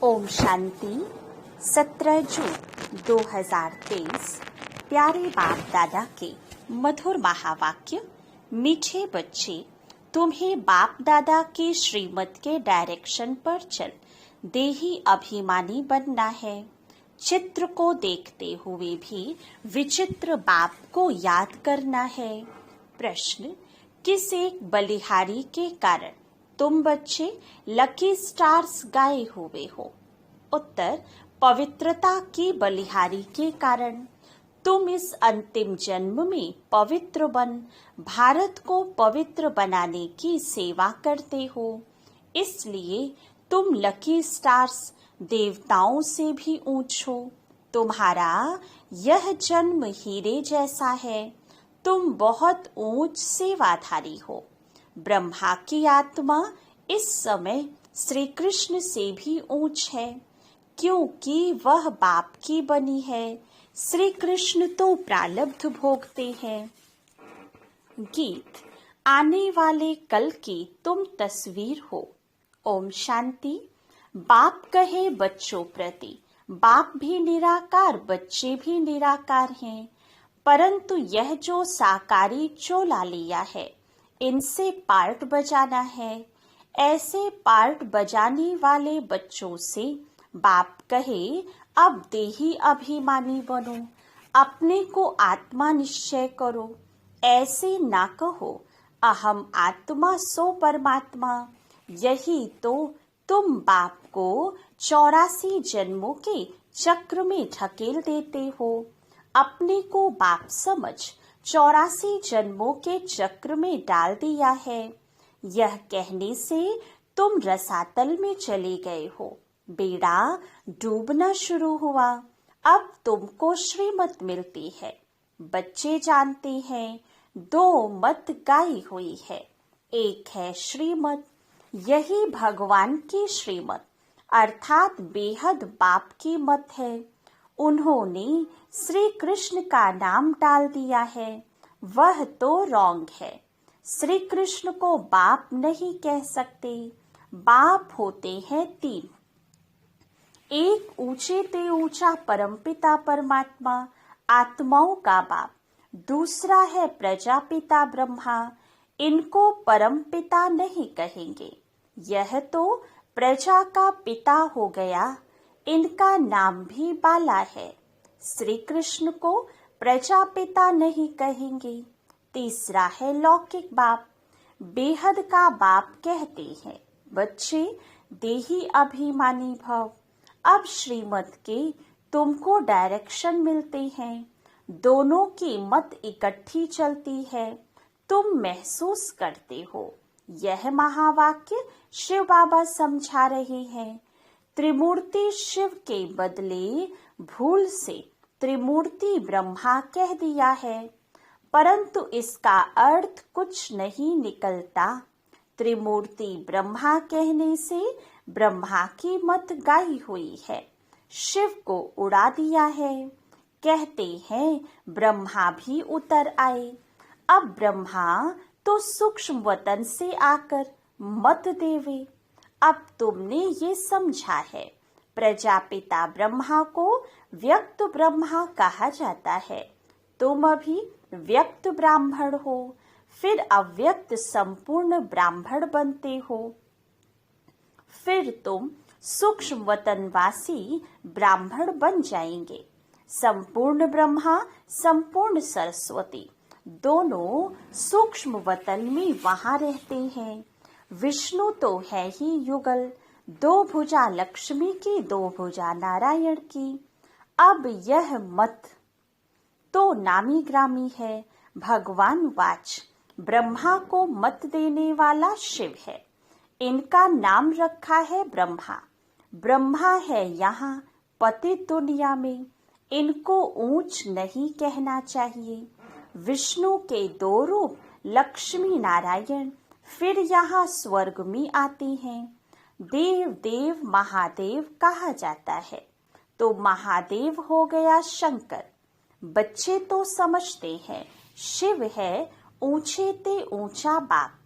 ओम शांति। 17 जून 2023। प्यारे बाप दादा के मधुर महावाक्य। मीठे बच्चे, तुम्हें बाप दादा के श्रीमत के डायरेक्शन पर चल देही अभिमानी बनना है। चित्र को देखते हुए भी विचित्र बाप को याद करना है। प्रश्न, किस एक बलिहारी के कारण तुम बच्चे लकी स्टार्स गाए हुए हो? उत्तर, पवित्रता की बलिहारी के कारण। तुम इस अंतिम जन्म में पवित्र बन भारत को पवित्र बनाने की सेवा करते हो। इसलिए तुम लकी स्टार्स देवताओं से भी ऊंच हो। तुम्हारा यह जन्म हीरे जैसा है। तुम बहुत ऊंच सेवाधारी हो। ब्रह्मा की आत्मा इस समय श्री कृष्ण से भी ऊंच है, क्योंकि वह बाप की बनी है। श्री कृष्ण तो प्रारब्ध भोगते हैं। गीत, आने वाले कल की तुम तस्वीर हो। ओम शांति। बाप कहे बच्चों प्रति, बाप भी निराकार, बच्चे भी निराकार हैं, परंतु यह जो साकारी चोला लिया है, इनसे पार्ट बजाना है। ऐसे पार्ट बजाने वाले बच्चों से बाप कहे, अब देही अभिमानी बनो, अपने को आत्मा निश्चय करो। ऐसे ना कहो अहम आत्मा सो परमात्मा। यही तो तुम बाप को 84 जन्मों के चक्र में ढकेल देते हो। अपने को बाप समझ 84 जन्मों के चक्र में डाल दिया है। यह कहने से तुम रसातल में चले गए हो। बेड़ा डूबना शुरू हुआ। अब तुमको श्रीमत मिलती है। बच्चे जानते हैं 2 मत गाई हुई है। एक है श्रीमत, यही भगवान की श्रीमत अर्थात बेहद बाप की मत है। उन्होंने श्री कृष्ण का नाम डाल दिया है, वह तो रॉन्ग है। श्री कृष्ण को बाप नहीं कह सकते। बाप होते हैं 3। एक ऊंचे ते ऊंचा परमपिता परमात्मा, आत्माओं का बाप। दूसरा है प्रजापिता ब्रह्मा, इनको परमपिता नहीं कहेंगे। यह तो प्रजा का पिता हो गया, इनका नाम भी बाला है। श्री कृष्ण को प्रजापिता नहीं कहेंगे। तीसरा है लौकिक बाप, बेहद का बाप कहते हैं। बच्चे देही अभिमानी भव। अब श्रीमत के तुमको डायरेक्शन मिलते हैं। दोनों की मत इकट्ठी चलती है। तुम महसूस करते हो। यह महावाक्य शिव बाबा समझा रहे हैं। त्रिमूर्ति शिव के बदले भूल से त्रिमूर्ति ब्रह्मा कह दिया है, परंतु इसका अर्थ कुछ नहीं निकलता। त्रिमूर्ति ब्रह्मा कहने से ब्रह्मा की मत गाई हुई है, शिव को उड़ा दिया है। कहते हैं ब्रह्मा भी उतर आए। अब ब्रह्मा तो सूक्ष्म वतन से आकर मत देवे। अब तुमने ये समझा है, प्रजापिता ब्रह्मा को व्यक्त ब्रह्मा कहा जाता है। तुम अभी व्यक्त ब्राह्मण हो, फिर अव्यक्त संपूर्ण ब्राह्मण बनते हो। फिर तुम सूक्ष्म वतनवासी ब्राह्मण बन जाएंगे। संपूर्ण ब्रह्मा, संपूर्ण सरस्वती दोनों सूक्ष्म वतन में वहां रहते हैं। विष्णु तो है ही युगल, 2 भुजा लक्ष्मी की, 2 भुजा नारायण की। अब यह मत तो नामी ग्रामी है। भगवान वाच ब्रह्मा को मत देने वाला शिव है। इनका नाम रखा है ब्रह्मा। ब्रह्मा है यहाँ पतित दुनिया में, इनको ऊंच नहीं कहना चाहिए। विष्णु के 2 रूप लक्ष्मी नारायण फिर यहाँ स्वर्ग में आते हैं। देव देव महादेव कहा जाता है, तो महादेव हो गया शंकर। बच्चे तो समझते हैं शिव है ऊंचे ते ऊंचा बाप।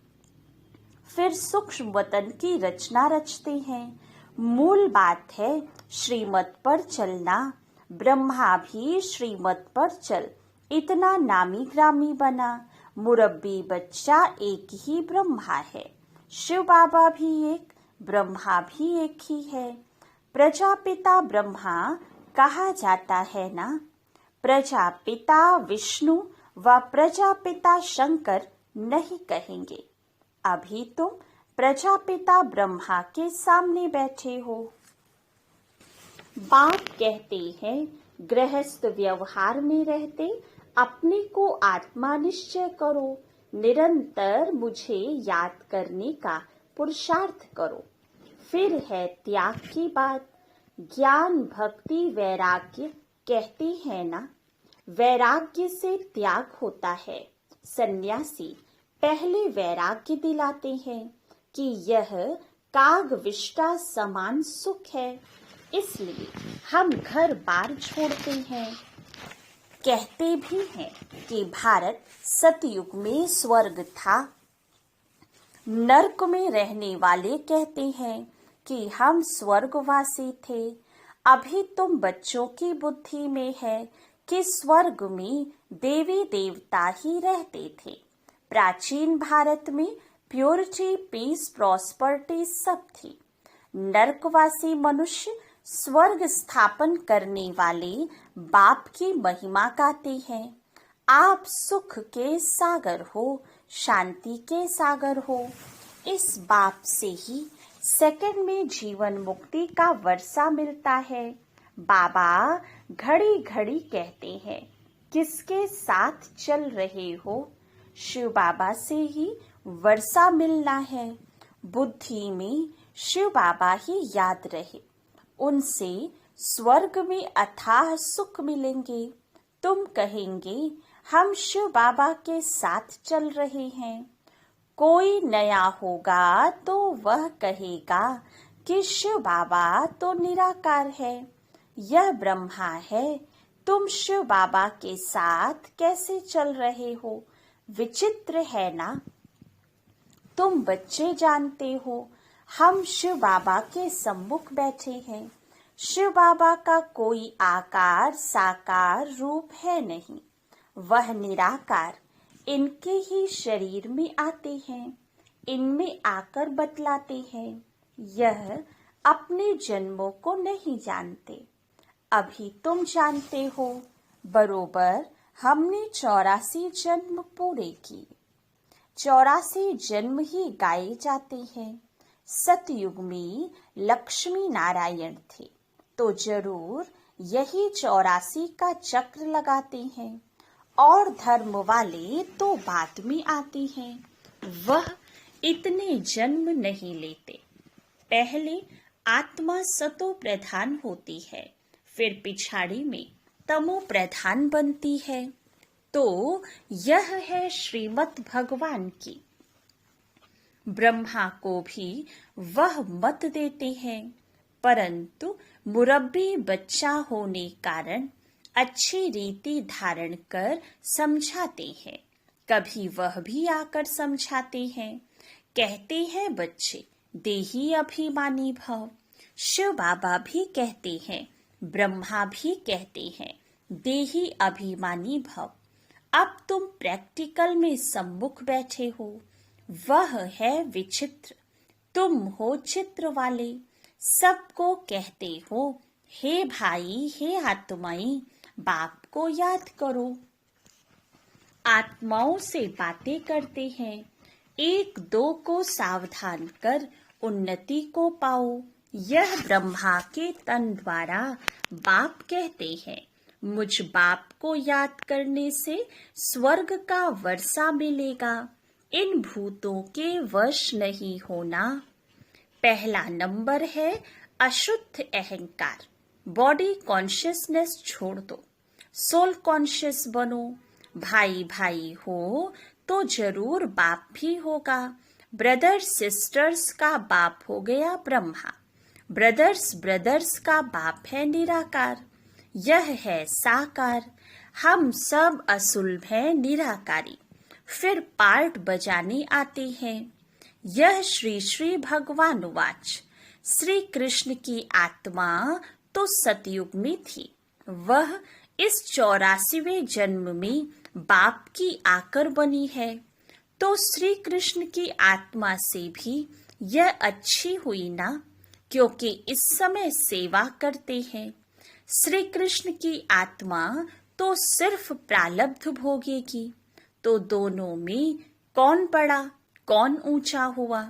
फिर सूक्ष्म वतन की रचना रचते हैं। मूल बात है श्रीमत पर चलना। ब्रह्मा भी श्रीमत पर चल इतना नामी ग्रामी बना। मुरब्बी बच्चा एक ही ब्रह्मा है। शिव बाबा भी एक, ब्रह्मा भी एक ही है। प्रजापिता ब्रह्मा कहा जाता है ना। प्रजापिता विष्णु व प्रजापिता शंकर नहीं कहेंगे। अभी तुम प्रजापिता ब्रह्मा के सामने बैठे हो। बाप कहते हैं गृहस्थ व्यवहार में रहते अपने को आत्मा निश्चय करो। निरंतर मुझे याद करने का पुरुषार्थ करो। फिर है त्याग की बात। ज्ञान भक्ति वैराग्य कहते हैं ना। वैराग्य से त्याग होता है। सन्यासी पहले वैराग्य दिलाते हैं कि यह काग विष्टा समान सुख है, इसलिए हम घर बार छोड़ते हैं। कहते भी हैं कि भारत सतयुग में स्वर्ग था। नरक में रहने वाले कहते हैं कि हम स्वर्गवासी थे। अभी तुम बच्चों की बुद्धि में है कि स्वर्ग में देवी देवता ही रहते थे। प्राचीन भारत में प्योरिटी, पीस, प्रॉस्पर्टी सब थी। नरकवासी मनुष्य स्वर्ग स्थापन करने वाले बाप की महिमा गाते हैं। आप सुख के सागर हो, शांति के सागर हो। इस बाप से ही सेकंड में जीवन मुक्ति का वर्षा मिलता है। बाबा घड़ी घड़ी कहते हैं किसके साथ चल रहे हो। शिव बाबा से ही वर्षा मिलना है। बुद्धि में शिव बाबा ही याद रहे, उनसे स्वर्ग में अथाह सुख मिलेंगे। तुम कहेंगे हम शिव बाबा के साथ चल रहे हैं। कोई नया होगा तो वह कहेगा कि शिव बाबा तो निराकार है, यह ब्रह्मा है। तुम शिव बाबा के साथ कैसे चल रहे हो? विचित्र है ना। तुम बच्चे जानते हो हम शिव बाबा के सम्मुख बैठे हैं। शिव बाबा का कोई आकार साकार रूप है नहीं, वह निराकार। इनके ही शरीर में आते हैं, इनमें आकर बतलाते हैं। यह अपने जन्मों को नहीं जानते। अभी तुम जानते हो। बरोबर हमने 84 जन्म पूरे किए। 84 जन्म ही गाए जाते हैं। सतयुग में लक्ष्मी नारायण थे तो जरूर यही 84 का चक्र लगाते हैं। और धर्म वाले तो बाद में आते हैं, वह इतने जन्म नहीं लेते। पहले आत्मा सतो प्रधान होती है, फिर पिछाड़ी में तमो प्रधान बनती है। तो यह है श्रीमत भगवान की। ब्रह्मा को भी वह मत देते हैं, परंतु मुरब्बी बच्चा होने कारण अच्छी रीति धारण कर समझाते हैं। कभी वह भी आकर समझाते हैं। कहते हैं बच्चे देही अभिमानी भव। शिव बाबा भी कहते हैं, ब्रह्मा भी कहते हैं देही अभिमानी भव। अब तुम प्रैक्टिकल में सम्मुख बैठे हो, वह है विचित्र। तुम हो चित्र वाले। सबको कहते हो हे भाई हे आत्माई, बाप को याद करो। आत्माओं से बातें करते हैं, एक दो को सावधान कर उन्नति को पाओ। यह ब्रह्मा के तन द्वारा बाप कहते हैं, मुझ बाप को याद करने से स्वर्ग का वर्षा मिलेगा। इन भूतों के वश नहीं होना। पहला नंबर है अशुद्ध अहंकार। बॉडी कॉन्शियसनेस छोड़ दो, सोल कॉन्शियस बनो। भाई भाई हो तो जरूर बाप भी होगा। ब्रदर्स सिस्टर्स का बाप हो गया ब्रह्मा। ब्रदर्स ब्रदर्स का बाप है निराकार। यह है साकार। हम सब असुलभ हैं निराकारी। फिर पार्ट बजाने आते हैं। यह श्री श्री भगवान वाच। श्री कृष्ण की आत्मा तो सतयुग में थी, वह इस 84वें जन्म में बाप की आकर बनी है, तो श्री कृष्ण की आत्मा से भी यह अच्छी हुई ना, क्योंकि इस समय सेवा करते हैं। श्री कृष्ण की आत्मा तो सिर्फ प्रारब्ध भोगेगी, तो दोनों में कौन बड़ा कौन ऊंचा हुआ?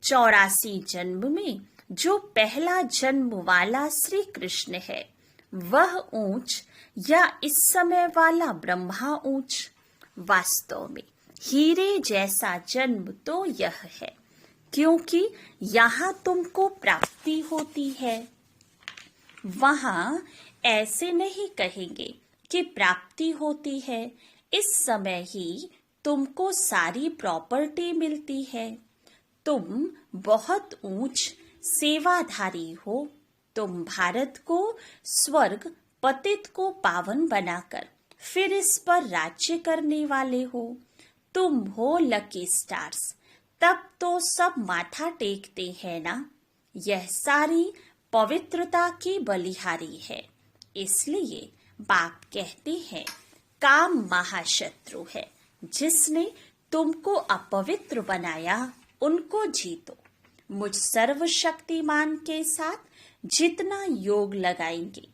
84 जन्म में जो पहला जन्म वाला श्री कृष्ण है वह ऊंच, या इस समय वाला ब्रह्मा ऊंच? वास्तव में हीरे जैसा जन्म तो यह है, क्योंकि यहाँ तुमको प्राप्ति होती है। वहां ऐसे नहीं कहेंगे कि प्राप्ति होती है, इस समय ही तुमको सारी प्रॉपर्टी मिलती है। तुम बहुत ऊंच सेवाधारी हो, तुम भारत को स्वर्ग, पतित को पावन बनाकर फिर इस पर राज्य करने वाले हो। तुम हो लकी स्टार्स, तब तो सब माथा टेकते हैं ना। यह सारी पवित्रता की बलिहारी है, इसलिए बाप कहते हैं काम महाशत्रु है, जिसने तुमको अपवित्र बनाया उनको जीतो। मुझ सर्वशक्तिमान के साथ जितना योग लगाएंगे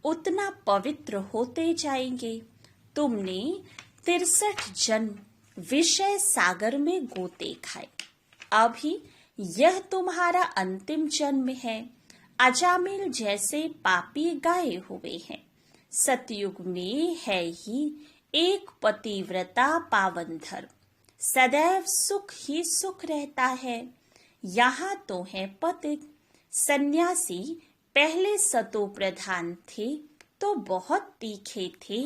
उतना पवित्र होते जाएंगे। तुमने 63 जन्म विषय सागर में गोते खाए, अभी यह तुम्हारा अंतिम जन्म है। अजामिल जैसे पापी गाये हुए हैं। सतयुग में है ही एक पतिव्रता पावन धर्म, सदैव सुख ही सुख रहता है। यहाँ तो है पतित। सन्यासी पहले सतो प्रधान थे तो बहुत तीखे थे,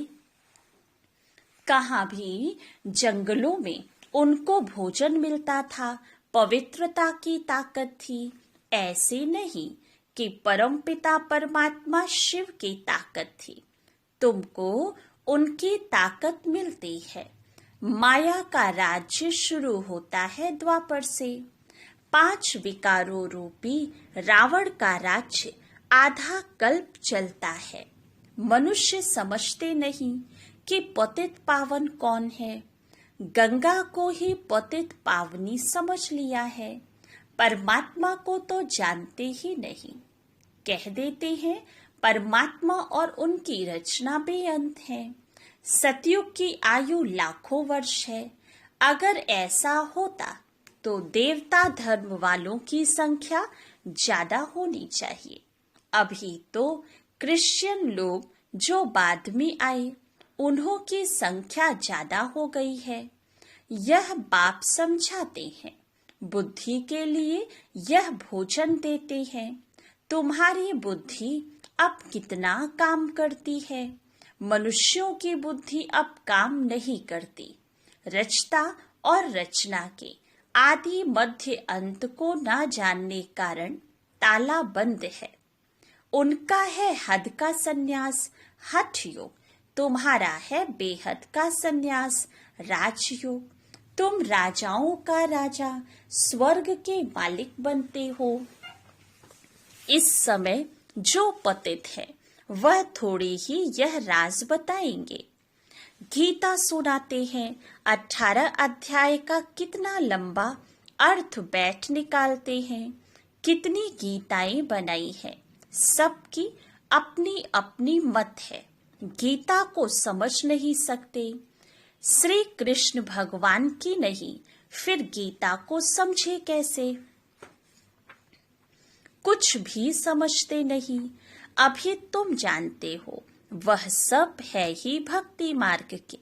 कहाँ भी जंगलों में उनको भोजन मिलता था, पवित्रता की ताकत थी। ऐसे नहीं कि परमपिता परमात्मा शिव की ताकत थी, तुमको उनकी ताकत मिलती है। माया का राज्य शुरू होता है द्वापर से। 5 विकारों रूपी रावण का राज्य आधा कल्प चलता है। मनुष्य समझते नहीं कि पतित पावन कौन है। गंगा को ही पतित पावनी समझ लिया है, परमात्मा को तो जानते ही नहीं। कह देते हैं परमात्मा और उनकी रचना बेअंत है। सतयुग की आयु लाखों वर्ष है। अगर ऐसा होता तो देवता धर्म वालों की संख्या ज्यादा होनी चाहिए। अभी तो क्रिश्चियन लोग जो बाद में आए उन्हों की संख्या ज्यादा हो गई है। यह बाप समझाते हैं, बुद्धि के लिए यह भोजन देते हैं। तुम्हारी बुद्धि अब कितना काम करती है? मनुष्यों की बुद्धि अब काम नहीं करती। रचता और रचना के आदि मध्य अंत को न जानने कारण ताला बंद है। उनका है हद का सन्यास, हठ योग। तुम्हारा है बेहद का सन्यास, राजयोग। तुम राजाओं का राजा, स्वर्ग के मालिक बनते हो। इस समय जो पतित है वह थोड़ी ही यह राज बताएंगे। गीता सुनाते हैं, 18 अध्याय का कितना लंबा अर्थ बैठ निकालते हैं। कितनी गीताएं बनाई है, सबकी अपनी अपनी मत है। गीता को समझ नहीं सकते। श्री कृष्ण भगवान की नहीं, फिर गीता को समझे कैसे? कुछ भी समझते नहीं। अभी तुम जानते हो वह सब है ही भक्ति मार्ग के।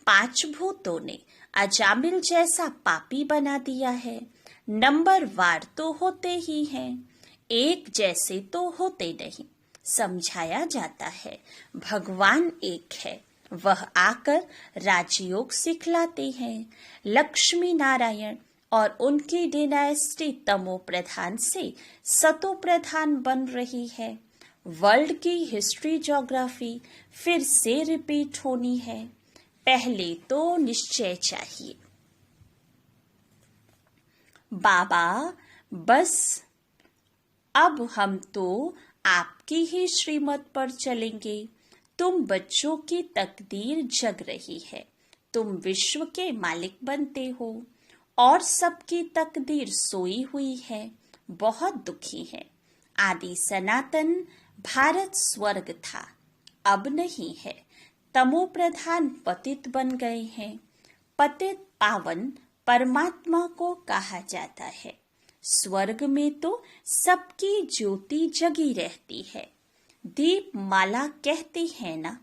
5 भूतों ने अजामिल जैसा पापी बना दिया है। नंबर वार तो होते ही हैं, एक जैसे तो होते नहीं। समझाया जाता है भगवान एक है, वह आकर राजयोग सिखलाते हैं। लक्ष्मी नारायण और उनकी डिनास्टी तमो प्रधान से सतो प्रधान बन रही है। वर्ल्ड की हिस्ट्री ज्योग्राफी फिर से रिपीट होनी है। पहले तो निश्चय चाहिए। बाबा बस अब हम तो आपकी ही श्रीमत पर चलेंगे। तुम बच्चों की तकदीर जग रही है, तुम विश्व के मालिक बनते हो और सबकी तकदीर सोई हुई है, बहुत दुखी है। आदि सनातन भारत स्वर्ग था, अब नहीं है, तमो प्रधान पतित बन गए हैं। पतित पावन परमात्मा को कहा जाता है। स्वर्ग में तो सबकी ज्योति जगी रहती है। दीप माला कहते हैं ना,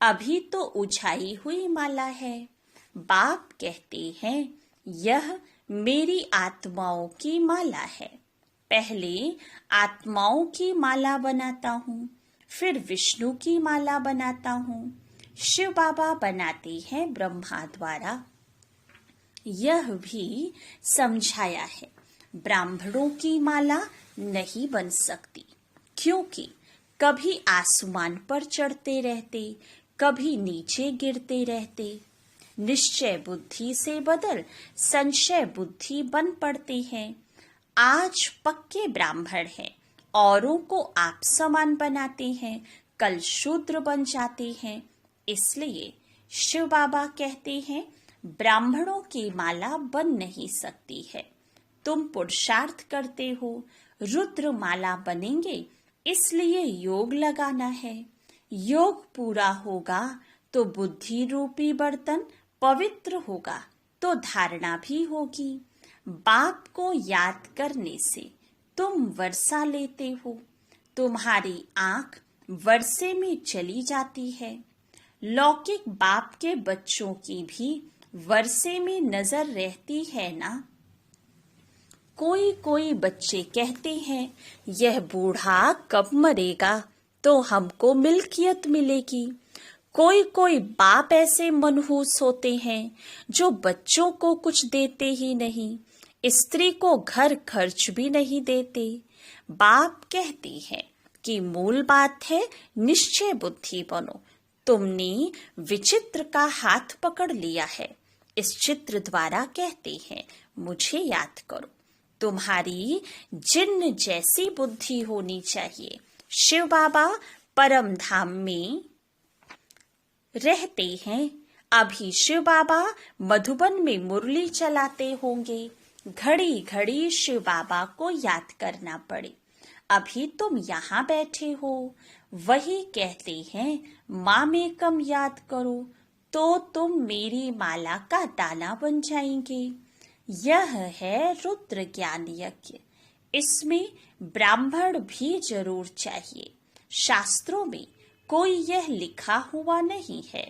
अभी तो उछाई हुई माला है। बाप कहते हैं यह मेरी आत्माओं की माला है। पहले आत्माओं की माला बनाता हूँ, फिर विष्णु की माला बनाता हूँ। शिव बाबा बनाते हैं ब्रह्मा द्वारा। यह भी समझाया है, ब्राह्मणों की माला नहीं बन सकती, क्योंकि कभी आसमान पर चढ़ते रहते, कभी नीचे गिरते रहते। निश्चय बुद्धि से बदल संशय बुद्धि बन पड़ते हैं। आज पक्के ब्राह्मण हैं, औरों को आप समान बनाते हैं, कल शूद्र बन जाते हैं। इसलिए शिव बाबा कहते हैं ब्राह्मणों की माला बन नहीं सकती है। तुम पुरुषार्थ करते हो, रुद्र माला बनेंगे, इसलिए योग लगाना है। योग पूरा होगा तो बुद्धि रूपी बर्तन पवित्र होगा, तो धारणा भी होगी। बाप को याद करने से तुम वर्षा लेते हो, तुम्हारी आंख वर्षे में चली जाती है। लौकिक बाप के बच्चों की भी वर्षे में नजर रहती है ना। कोई कोई बच्चे कहते हैं यह बूढ़ा कब मरेगा तो हमको मिल्कियत मिलेगी। कोई कोई बाप ऐसे मनहूस होते हैं जो बच्चों को कुछ देते ही नहीं, स्त्री को घर खर्च भी नहीं देते। बाप कहते हैं कि मूल बात है निश्चय बुद्धि बनो। तुमने विचित्र का हाथ पकड़ लिया है। इस चित्र द्वारा कहते हैं मुझे याद करो। तुम्हारी जिन्न जैसी बुद्धि होनी चाहिए। शिव बाबा परम धाम में रहते हैं। अभी शिव बाबा मधुबन में मुरली चलाते होंगे। घड़ी घड़ी शिव बाबा को याद करना पड़े। अभी तुम यहाँ बैठे हो, वही कहते हैं माँ में कम याद करो तो तुम मेरी माला का दाना बन जाएंगे। यह है रुद्र ज्ञान यज्ञ। इसमें ब्राह्मण भी जरूर चाहिए। शास्त्रों में कोई यह लिखा हुआ नहीं है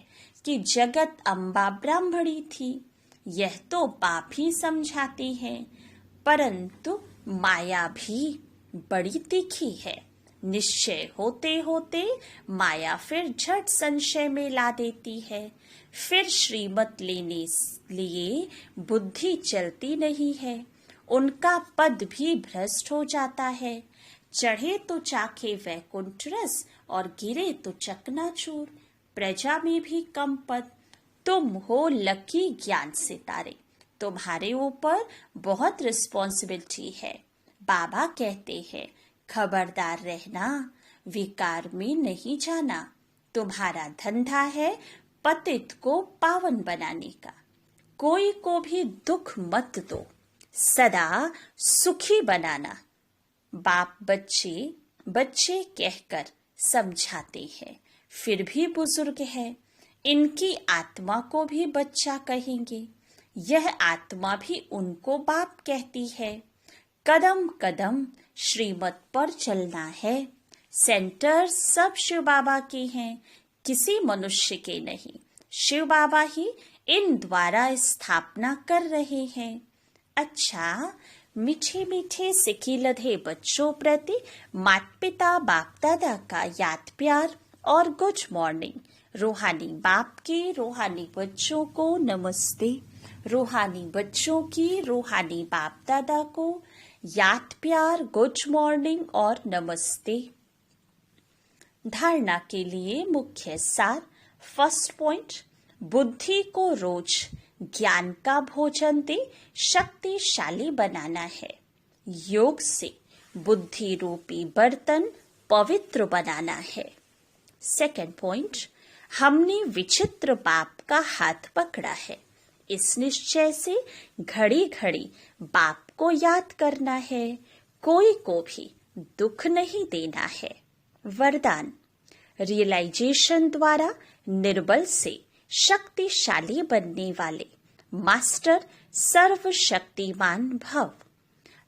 कि जगत अम्बा ब्राह्मणी थी। यह तो बाप ही समझाती है, परंतु माया भी बड़ी तीखी है। निश्चय होते होते माया फिर झट संशय में ला देती है। फिर श्रीमत लेने लिए बुद्धि चलती नहीं है। उनका पद भी भ्रष्ट हो जाता है। चढ़े तो चाखे वैकुंठ रस और गिरे तो चकनाचूर। प्रजा में भी कम पद। तुम हो लकी ज्ञान सितारे, तुम्हारे ऊपर बहुत रिस्पॉन्सिबिलिटी है। बाबा कहते हैं खबरदार रहना, विकार में नहीं जाना। तुम्हारा धंधा है पतित को पावन बनाने का। कोई को भी दुख मत दो, सदा सुखी बनाना। बाप बच्चे बच्चे कहकर समझाते हैं, फिर भी बुजुर्ग है। इनकी आत्मा को भी बच्चा कहेंगे। यह आत्मा भी उनको बाप कहती है। कदम कदम श्रीमत पर चलना है। सेंटर सब शिव बाबा के हैं, किसी मनुष्य के नहीं। शिव बाबा ही इन द्वारा स्थापना कर रहे हैं। अच्छा, मीठे मीठे सिखी लधे बच्चों प्रति माता पिता बाप दादा का याद प्यार और गुड मॉर्निंग। रूहानी बाप के रूहानी बच्चों को नमस्ते। रूहानी बच्चों की रूहानी बाप दादा को याद प्यार, गुड मॉर्निंग और नमस्ते। धारणा के लिए मुख्य सार। फर्स्ट पॉइंट, बुद्धि को रोज ज्ञान का भोजन दे शक्तिशाली बनाना है। योग से बुद्धि रूपी बर्तन पवित्र बनाना है। सेकंड पॉइंट, हमने विचित्र बाप का हाथ पकड़ा है। इस निश्चय से घड़ी घड़ी बाप को याद करना है, कोई को भी दुख नहीं देना है। वरदान, रियलाइजेशन द्वारा निर्बल से शक्तिशाली बनने वाले मास्टर सर्वशक्तिमान भव।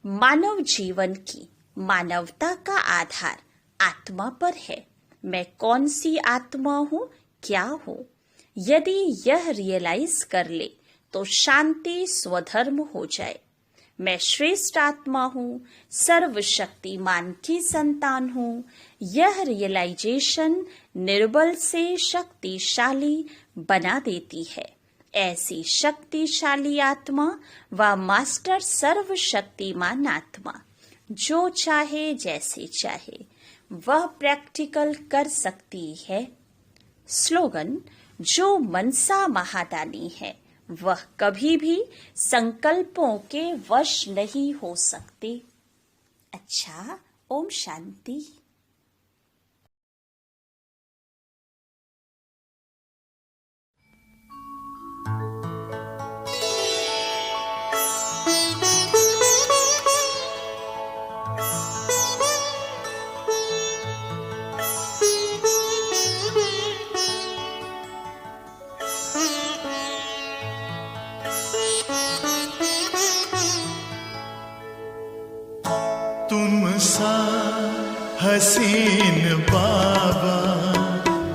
मानव जीवन की मानवता का आधार आत्मा पर है। मैं कौन सी आत्मा हूँ, क्या हूँ? यदि यह रियलाइज कर ले तो शांति स्वधर्म हो जाए। मैं श्रेष्ठ आत्मा हूँ, सर्वशक्तिमान की संतान हूँ। यह रियलाइजेशन निर्बल से शक्तिशाली बना देती है। ऐसी शक्तिशाली आत्मा व मास्टर सर्वशक्तिमान आत्मा जो चाहे जैसे चाहे वह प्रैक्टिकल कर सकती है। स्लोगन, जो मनसा महादानी है वह कभी भी संकल्पों के वश नहीं हो सकते। अच्छा, ओम शांति। तुम सा हसीन बाबा,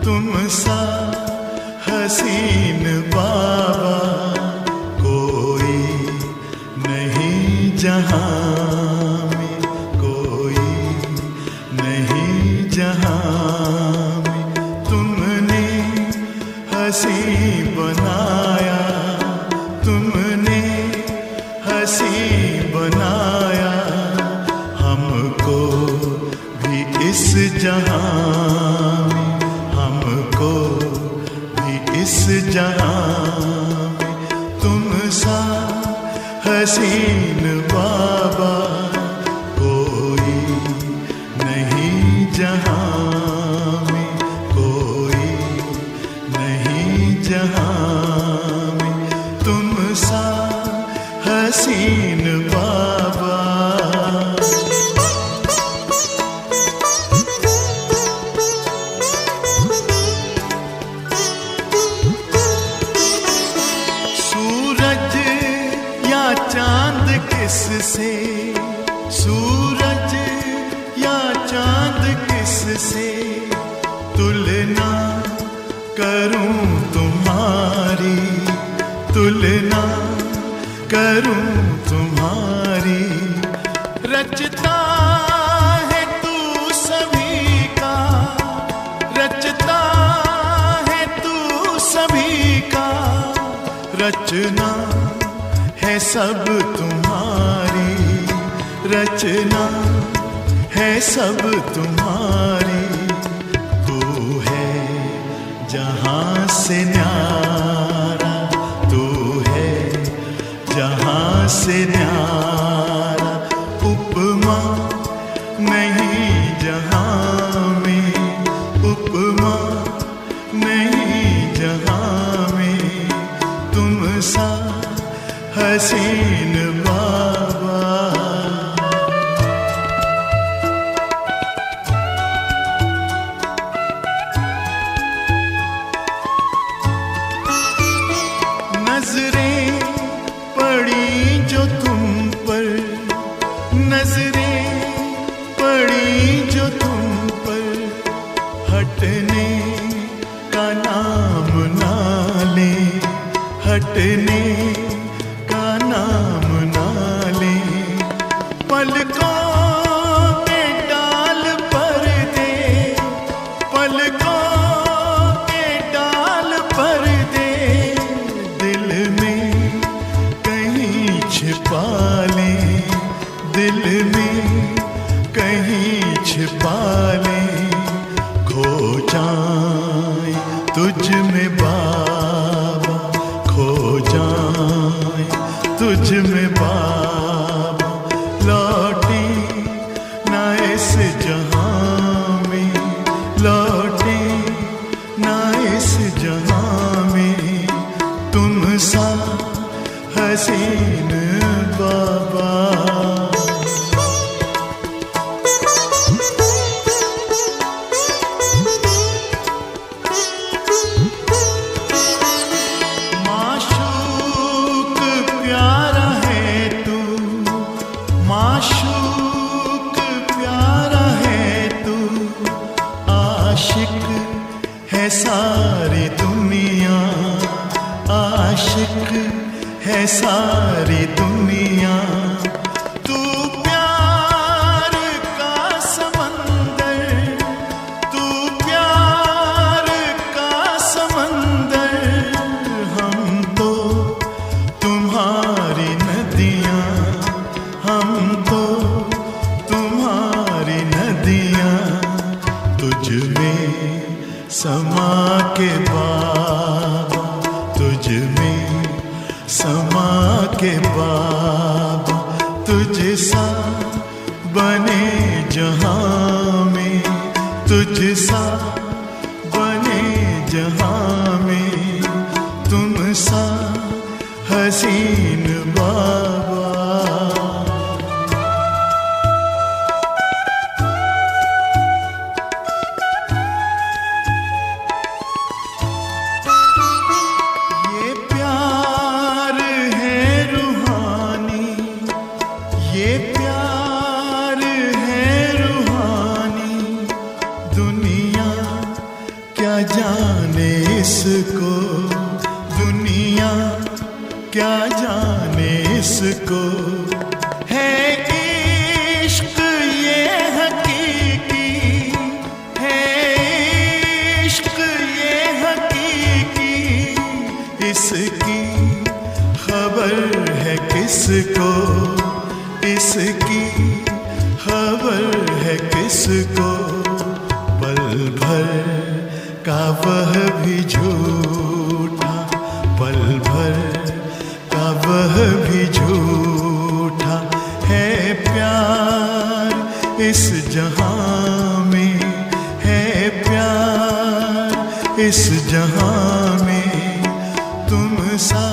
तुम सा हसीन बाबा कोई नहीं जहां में, कोई नहीं जहां में। तुमने हसी बनाया, तुमने हसी बनाया हमको भी इस जहां में, हमको भी इस जहां में। तुम सा हसीन बाबा कोई नहीं जहां में, कोई नहीं जहां में। तुम सा हसीन बाबा। सूरज या चांद किससे, सूरज या चांद किससे तुलना करूं तुम्हारी, तुलना करूं तुम्हारी। रचता है तू सभी का, रचता है तू सभी का। रचना है सब तुम्हारी, रचना है सब तुम्हारी। तू है जहां से न्यारा, तू है जहां से न्यारा। उपमा नहीं जहां में, उपमा नहीं जहां में। तुम सा हसीन बाबा। नजरें पड़ी जो तुम पर, नजरें पड़ी जो तुम पर। हटने का नाम ना ले, हटने का नाम ना ले। पलकों के डाल पर दे, पलकों के डाल पर दे। दिल में कहीं छिपा ले, दिल में कहीं छिपा ले। खो जाए तुझ में बाबा, खो जाए तुझ में बाबा। लौटी आशिक है सारी दुनिया, आशिक है सारी दुनिया। तू प्यार का समंदर, तू प्यार का समंदर, हम तो तुम्हारी नदियाँ, हम तो तुम्हारी नदियाँ। तुझ में समा के बाबा, तुझ में समा के बाबा, तुझ सा बने जहाँ में, तुझ सा बने जहाँ में, तुम सा हसीन बाबा। ये प्यार है रूहानी, ये प्यार है रूहानी। दुनिया क्या जाने इसको, दुनिया क्या जाने इसको। है इश्क ये हकीकी, है इश्क ये हकीकी। इसकी खबर है किसको, इसकी खबर है किसको। पल भर का वह भी झूठा, पल भर का वह भी झूठा। है प्यार इस जहां में, है प्यार इस जहां में। तुम सा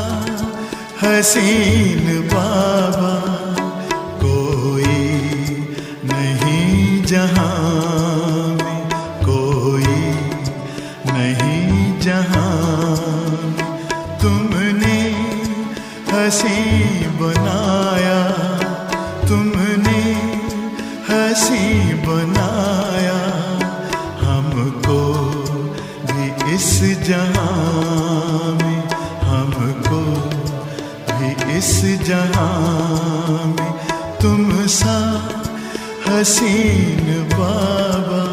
हसीन बाबा कोई नहीं जहां में, कोई नहीं जहां में। तुमने हंसी बनाया, तुमने हंसी बनाया। हमको भी इस जहां में, हमको भी इस जहां में। तुम सा हसीन बाबा।